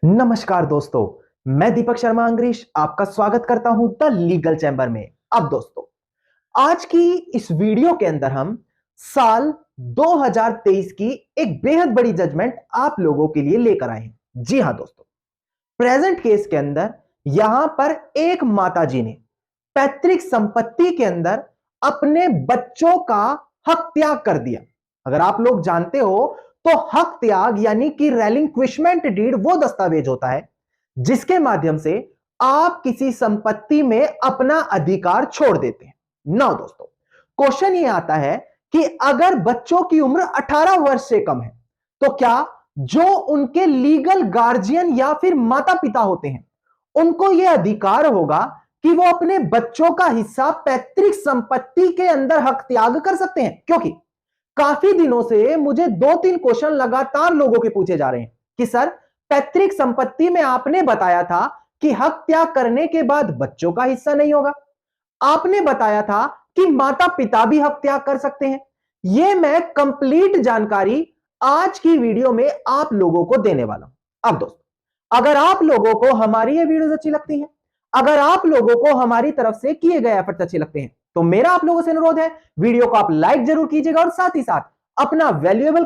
नमस्कार दोस्तों, मैं दीपक शर्मा अंग्रेश आपका स्वागत करता हूं द लीगल चैम्बर में। अब दोस्तों, आज की इस वीडियो के अंदर हम साल 2023 की एक बेहद बड़ी जजमेंट आप लोगों के लिए लेकर आए हैं। जी हां दोस्तों, प्रेजेंट केस के अंदर यहां पर एक माताजी ने पैतृक संपत्ति के अंदर अपने बच्चों का हक त्याग कर दिया। अगर आप लोग जानते हो तो हक त्याग यानी कि रेलिंक्विशमेंट डीड वो दस्तावेज होता है जिसके माध्यम से आप किसी संपत्ति में अपना अधिकार छोड़ देते हैं। नाउ दोस्तों, क्वेश्चन ये आता है कि अगर बच्चों की उम्र 18 वर्ष से कम है तो क्या जो उनके लीगल गार्जियन या फिर माता पिता होते हैं उनको यह अधिकार होगा कि वो अपने बच्चों का हिस्सा पैतृक संपत्ति के अंदर हक त्याग कर सकते हैं? क्योंकि काफी दिनों से मुझे 2-3 क्वेश्चन लगातार लोगों के पूछे जा रहे हैं कि सर, पैतृक संपत्ति में आपने बताया था कि हक त्याग करने के बाद बच्चों का हिस्सा नहीं होगा। आपने बताया था कि माता पिता भी हक त्याग कर सकते हैं। यह मैं कंप्लीट जानकारी आज की वीडियो में आप लोगों को देने वाला हूं। अब दोस्तों, अगर आप लोगों को हमारी ये वीडियोस अच्छी लगती हैं, अगर आप लोगों को हमारी तरफ से किए गए एफर्ट्स अच्छे लगते हैं, तो मेरा आप लोगों से अनुरोध है, वीडियो को आप लाइक जरूर कीजिएगा और साथ ही साथ अपना वैल्यूएबल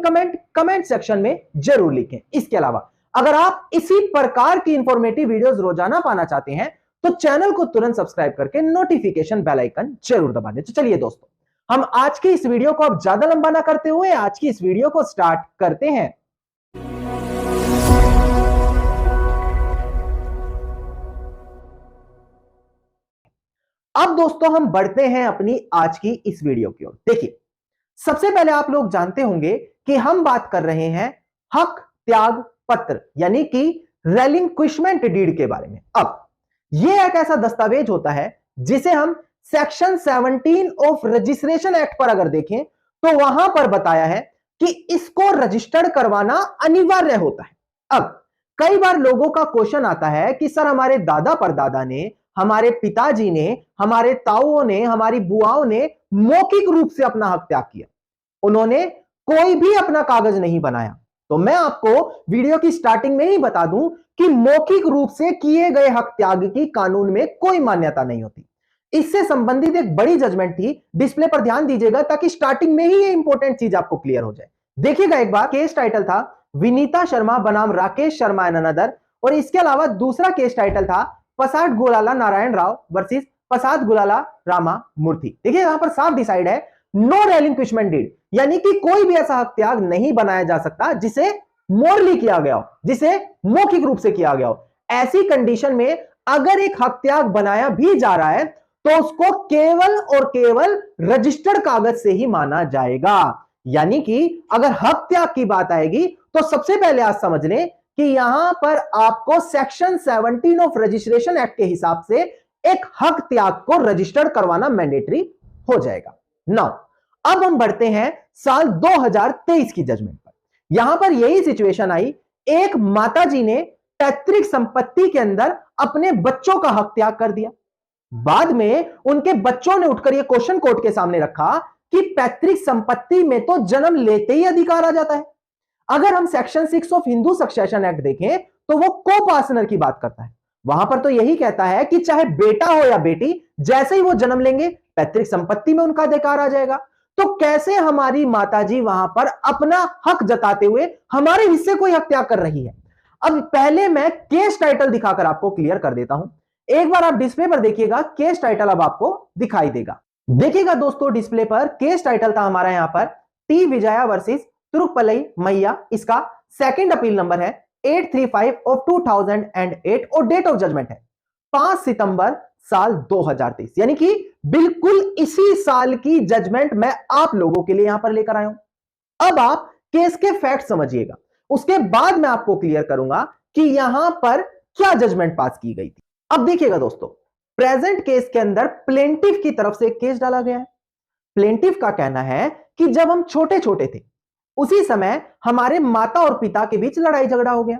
कमेंट सेक्शन में जरूर लिखें। इसके अलावा अगर आप इसी प्रकार की इंफॉर्मेटिव वीडियोस रोजाना पाना चाहते हैं तो चैनल को तुरंत सब्सक्राइब करके नोटिफिकेशन बेल आइकन जरूर दबा दें। तो चलिए दोस्तों, हम आज की इस वीडियो को अब ज्यादा लंबा ना करते हुए आज की इस वीडियो को स्टार्ट करते हैं। अब दोस्तों, हम बढ़ते हैं अपनी आज की इस वीडियो की ओर। देखिए, सबसे पहले आप लोग जानते होंगे कि हम बात कर रहे हैं हक त्याग पत्र यानी कि रेलिंक्विशमेंट डीड के बारे में। अब यह एक ऐसा दस्तावेज होता है जिसे हम सेक्शन 17 ऑफ रजिस्ट्रेशन एक्ट पर अगर देखें तो वहां पर बताया है कि इसको रजिस्टर्ड करवाना अनिवार्य होता है। अब कई बार लोगों का क्वेश्चन आता है कि सर, हमारे दादा परदादा ने, हमारे पिताजी ने, हमारे ताऊओं ने, हमारी बुआओं ने मौखिक रूप से अपना हक त्याग किया, उन्होंने कोई भी अपना कागज नहीं बनाया। तो मैं आपको वीडियो की स्टार्टिंग में ही बता दूं कि मौखिक रूप से किए गए हक त्याग की कानून में कोई मान्यता नहीं होती। इससे संबंधित एक बड़ी जजमेंट थी, डिस्प्ले पर ध्यान दीजिएगा ताकि स्टार्टिंग में ही ये इंपॉर्टेंट चीज आपको क्लियर हो जाए। देखिएगा एक बार, केस टाइटल था विनीता शर्मा बनाम राकेश शर्मा एंड अनदर, और इसके अलावा दूसरा केस टाइटल था पसाड गुलाला नारायण राव वर्सेस पसाद गुलाला रामा मूर्ति। देखिए यहां पर साफ डिसाइड है, नो रेलिंक्विशमेंट डीड यानी कि कोई भी ऐसा हक त्याग नहीं बनाया जा सकता जिसे मोरली किया गया हो, जिसे मौखिक रूप से किया गया हो। ऐसी कंडीशन में अगर एक हक त्याग बनाया भी जा रहा है तो उसको केवल और केवल रजिस्टर्ड कागज से ही माना जाएगा। यानी कि अगर हक त्याग की बात आएगी तो सबसे पहले आज समझ लें कि यहां पर आपको सेक्शन 17 ऑफ रजिस्ट्रेशन एक्ट के हिसाब से एक हक त्याग को रजिस्टर्ड करवाना मैंडेटरी हो जाएगा। नाउ अब हम बढ़ते हैं साल 2023 की जजमेंट पर। यहां पर यही सिचुएशन आई, एक माताजी ने पैतृक संपत्ति के अंदर अपने बच्चों का हक त्याग कर दिया। बाद में उनके बच्चों ने उठकर यह क्वेश्चन कोर्ट के सामने रखा कि पैतृक संपत्ति में तो जन्म लेते ही अधिकार आ जाता है। अगर हम section 6 of Hindu succession act देखें तो वो को पार्टनर की बात करता है। वहां पर तो यही कहता है कि चाहे बेटा हो या बेटी, जैसे ही वो जन्म लेंगे पैतृक संपत्ति में उनका अधिकार आ जाएगा। तो कैसे हमारी माताजी वहां पर अपना हक जताते हुए हमारे हिस्से को हक त्याग कर रही है? अब पहले मैं केस टाइटल दिखाकर आपको क्लियर कर देता हूं। एक बार आप डिस्प्ले पर देखिएगा, केस टाइटल अब आपको दिखाई देगा। देखिएगा दोस्तों, डिस्प्ले पर केस टाइटल था हमारा यहां पर टी विजया वर्सेस तुरुकपल्ली मैया। इसका सेकंड अपील नंबर है 835 ऑफ 2008 और डेट ऑफ जजमेंट है 5 सितंबर साल 2023, यानी कि बिल्कुल इसी साल की जजमेंट मैं आप लोगों के लिए यहां पर लेकर आया हूं। अब आप केस के फैक्ट समझिएगा, उसके बाद मैं आपको क्लियर करूंगा कि यहां पर क्या जजमेंट पास की गई थी। अब देखिएगा दोस्तों, प्रेजेंट केस के अंदर प्लेंटिफ की तरफ से केस डाला गया है। प्लेंटिफ का कहना है कि जब हम छोटे छोटे थे उसी समय हमारे माता और पिता के बीच लड़ाई झगड़ा हो गया,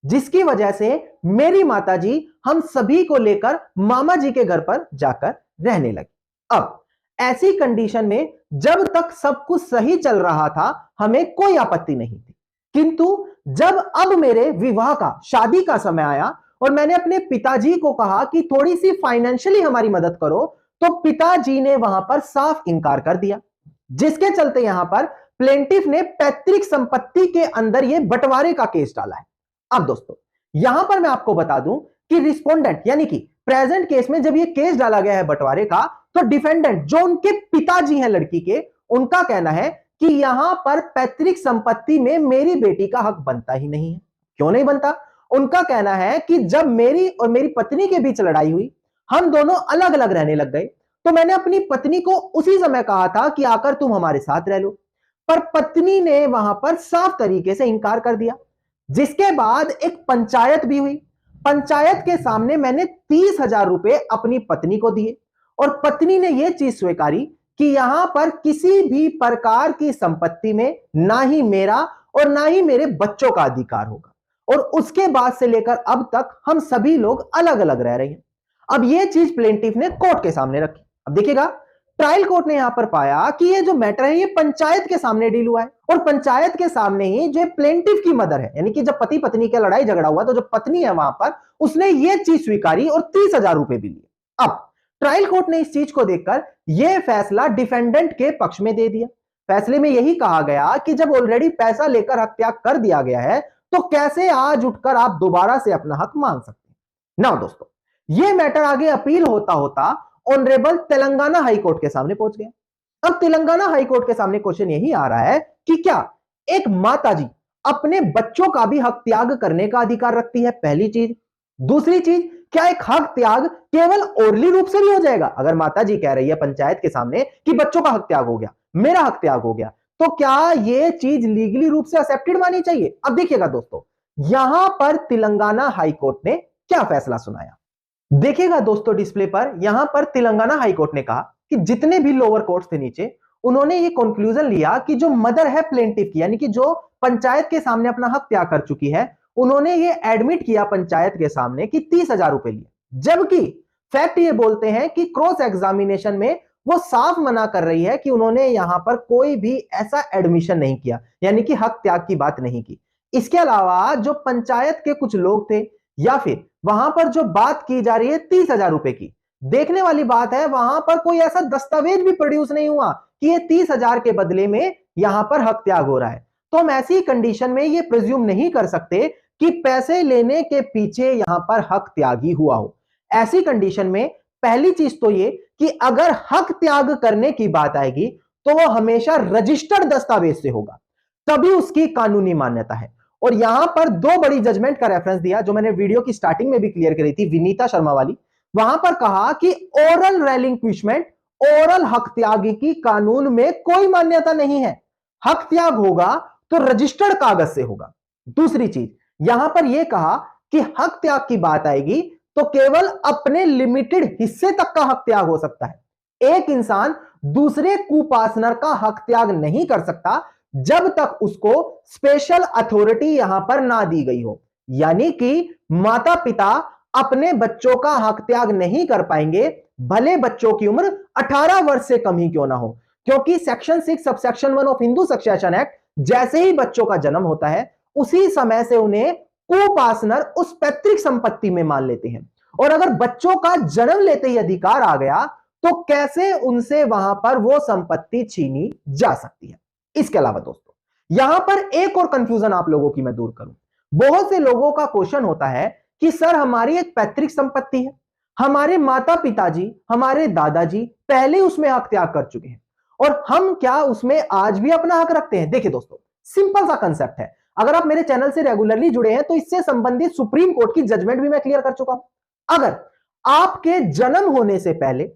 जिसकी वजह से मेरी माताजी हम सभी को लेकर मामा जी के घर पर जाकर रहने लगी। अब ऐसी कंडीशन में जब तक सब कुछ सही चल रहा था हमें कोई आपत्ति नहीं थी, किंतु जब अब मेरे विवाह का, शादी का समय आया और मैंने अपने पिताजी को कहा कि थोड़ी सी फाइनेंशियली हमारी मदद करो, तो पिताजी ने वहां पर साफ इनकार कर दिया, जिसके चलते यहां पर प्लेंटिफ ने पैतृक संपत्ति के अंदर यह बंटवारे का केस डाला है। अब दोस्तों यहां पर मैं आपको बता दूं कि रिस्पोंडेंट यानी कि प्रेजेंट केस में जब यह केस डाला गया है बंटवारे का, तो डिफेंडेंट जो उनके पिताजी हैं लड़की के, उनका कहना है कि यहां पर पैतृक संपत्ति में मेरी बेटी का हक बनता ही नहीं है। क्यों नहीं बनता? उनका कहना है कि जब मेरी और मेरी पत्नी के बीच लड़ाई हुई, हम दोनों अलग अलग रहने लग गए, तो मैंने अपनी पत्नी को उसी समय कहा था कि आकर तुम हमारे साथ रह लो, पर पत्नी ने वहां पर साफ तरीके से इंकार कर दिया, जिसके बाद एक पंचायत भी हुई। पंचायत के सामने मैंने 30,000 रुपए अपनी पत्नी को दिए और पत्नी ने यह चीज स्वीकारी कि यहां पर किसी भी प्रकार की संपत्ति में ना ही मेरा और ना ही मेरे बच्चों का अधिकार होगा। और उसके बाद से लेकर अब तक हम सभी लोग अलग अलग रह रहे हैं। अब यह चीज प्लेंटिफ ने कोर्ट के सामने रखी। अब देखिएगा, ट्रायल कोर्ट ने यहां पर पाया कि ये जो मैटर है ये पंचायत के सामने डील हुआ है, और पंचायत के सामने ही जो प्लेंटिफ की मदर है, यानी कि जब पति पत्नी की लड़ाई झगड़ा हुआ तो जो पत्नी है वहां पर, उसने ये चीज स्वीकारी और 30,000 रुपए भी लिए। अब ट्रायल कोर्ट ने इस चीज को देखकर यह फैसला डिफेंडेंट के पक्ष में दे दिया। फैसले में यही कहा गया कि जब ऑलरेडी पैसा लेकर हत्या कर दिया गया है, तो कैसे आज उठकर आप दोबारा से अपना हक मांग सकते हैं। ना दोस्तों, यह मैटर आगे अपील होता होता ऑनरेबल तेलंगाना हाई कोर्ट के सामने पहुंच गया। अब तेलंगाना हाई कोर्ट के सामने क्वेश्चन यही आ रहा है कि क्या एक माताजी अपने बच्चों का भी हक त्याग करने का अधिकार रखती है? पहली चीज। दूसरी चीज, क्या एक हक त्याग केवल ओरली रूप से भी हो जाएगा? अगर माताजी कह रही है पंचायत के सामने कि बच्चों का हक त्याग हो गया, मेरा हक त्याग हो गया, तो क्या यह चीज लीगली रूप से एक्सेप्टेड मानी चाहिए? अब देखिएगा दोस्तों, यहां पर तेलंगाना हाई कोर्ट ने क्या फैसला सुनाया। देखिएगा दोस्तों डिस्प्ले पर, यहां पर तेलंगाना हाई कोर्ट ने कहा कि जितने भी लोअर कोर्ट्स थे नीचे, उन्होंने ये कंक्लूजन लिया कि जो मदर है प्लेंटिफ की, यानी कि जो पंचायत के सामने अपना हक त्याग कर चुकी है, उन्होंने ये एडमिट किया पंचायत के सामने कि 30,000 रुपए लिए, जबकि फैक्ट ये बोलते हैं कि क्रॉस एग्जामिनेशन में वो साफ मना कर रही है कि उन्होंने यहां पर कोई भी ऐसा एडमिशन नहीं किया, यानी कि हक त्याग की बात नहीं की। इसके अलावा जो पंचायत के कुछ लोग थे, या फिर वहां पर जो बात की जा रही है 30,000 रुपए की, देखने वाली बात है वहां पर कोई ऐसा दस्तावेज भी प्रोड्यूस नहीं हुआ कि ये 30,000 के बदले में यहां पर हक त्याग हो रहा है। तो हम ऐसी कंडीशन में ये प्रिज्यूम नहीं कर सकते कि पैसे लेने के पीछे यहां पर हक त्याग ही हुआ हो। ऐसी कंडीशन में पहली चीज तो ये कि अगर हक त्याग करने की बात आएगी तो वो हमेशा रजिस्टर्ड दस्तावेज से होगा, तभी उसकी कानूनी मान्यता है। और यहां पर दो बड़ी जजमेंट का रेफरेंस दिया जो मैंने वीडियो की स्टार्टिंग में भी क्लियर करी थी, विनीता शर्मा वाली। वहां पर कहा कि ओरल रेलिंक्विशमेंट, ओरल हक त्याग की कानून में कोई मान्यता नहीं है। हक त्याग होगा तो रजिस्टर्ड कागज से होगा। दूसरी चीज, यहां पर यह कहा कि हक त्याग की बात आएगी तो केवल अपने लिमिटेड हिस्से तक का हक त्याग हो सकता है। एक इंसान दूसरे कुपार्टनर का हक त्याग नहीं कर सकता जब तक उसको स्पेशल अथॉरिटी यहां पर ना दी गई हो। यानी कि माता पिता अपने बच्चों का हक त्याग नहीं कर पाएंगे, भले बच्चों की उम्र 18 वर्ष से कम ही क्यों ना हो, क्योंकि section 6 subsection 1 of Hindu succession act जैसे ही बच्चों का जन्म होता है उसी समय से उन्हें को-पार्टनर उस पैतृक संपत्ति में मान लेते हैं। और अगर बच्चों का जन्म लेते ही अधिकार आ गया तो कैसे उनसे वहां पर वो संपत्ति छीनी जा सकती है। इसके अलावा दोस्तों यहां पर एक और कंफ्यूजन आप लोगों की मैं दूर करूं। बहुत से लोगों का क्वेश्चन होता है कि सर हमारी एक पैतृक संपत्ति है, हमारे माता पिताजी, हमारे दादाजी पहले उसमें हक त्याग कर चुके हैं और हम क्या उसमें आज भी अपना हक रखते हैं। देखिए दोस्तों, सिंपल सा कंसेप्ट है। अगर आप मेरे चैनल से रेगुलरली जुड़े हैं तो इससे संबंधित सुप्रीम कोर्ट की जजमेंट भी मैं क्लियर कर चुका हूं। अगर आपके जन्म होने से पहले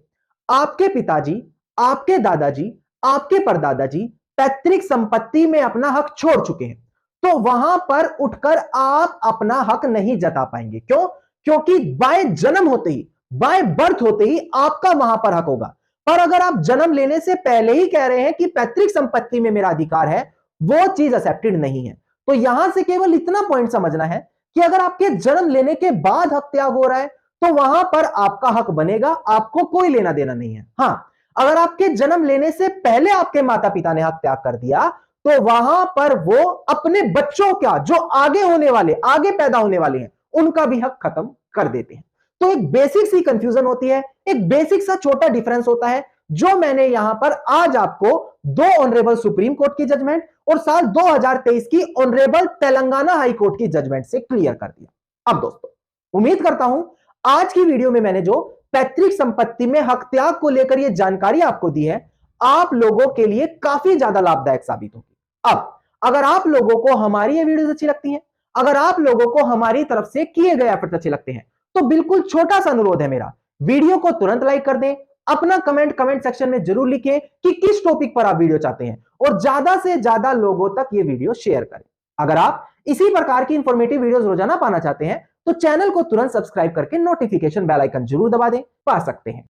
आपके पिताजी, आपके दादाजी, आपके परदादाजी पैतृक संपत्ति में अपना हक छोड़ चुके हैं तो वहां पर उठकर आप अपना हक नहीं जता पाएंगे। क्यों? क्योंकि बाय जन्म होते ही, बाय बर्थ होते ही आपका वहां पर हक होगा। पर अगर आप जन्म लेने से पहले ही कह रहे हैं कि पैतृक संपत्ति में मेरा अधिकार है, वो चीज एक्सेप्टेड नहीं है। तो यहां से केवल इतना पॉइंट समझना है कि अगर आपके जन्म लेने के बाद हक त्याग हो रहा है तो वहां पर आपका हक बनेगा, आपको कोई लेना देना नहीं है। हां, अगर आपके जन्म लेने से पहले आपके माता पिता ने हक त्याग कर दिया तो वहां पर वो अपने बच्चों का जो आगे होने वाले, आगे पैदा होने वाले हैं, उनका भी हक खत्म कर देते हैं। तो एक बेसिक सी कंफ्यूजन होती है, एक बेसिक सा छोटा डिफरेंस होता है, जो मैंने यहां पर आज आपको दो ऑनरेबल सुप्रीम कोर्ट की जजमेंट और साल 2023 की ऑनरेबल तेलंगाना हाई कोर्ट की जजमेंट से क्लियर कर दिया। अब दोस्तों, उम्मीद करता हूं आज की वीडियो में मैंने जो पैतृक संपत्ति में हक त्याग को लेकर यह जानकारी आपको दी है, आप लोगों के लिए काफी ज्यादा लाभदायक साबित होगी। अब अगर आप लोगों को हमारी ये वीडियोस अच्छी लगती हैं, अगर आप लोगों को हमारी तरफ से किए गए एफर्ट्स अच्छे लगते हैं, तो बिल्कुल छोटा सा अनुरोध है मेरा, वीडियो को तुरंत लाइक कर दें, अपना कमेंट सेक्शन में जरूर लिखें कि किस टॉपिक पर आप वीडियो चाहते हैं, और ज्यादा से ज्यादा लोगों तक ये वीडियो शेयर करें। अगर आप इसी प्रकार की इंफॉर्मेटिव वीडियोस रोजाना पाना चाहते हैं, तो चैनल को तुरंत सब्सक्राइब करके नोटिफिकेशन बेल आइकन जरूर दबा दें, पा सकते हैं।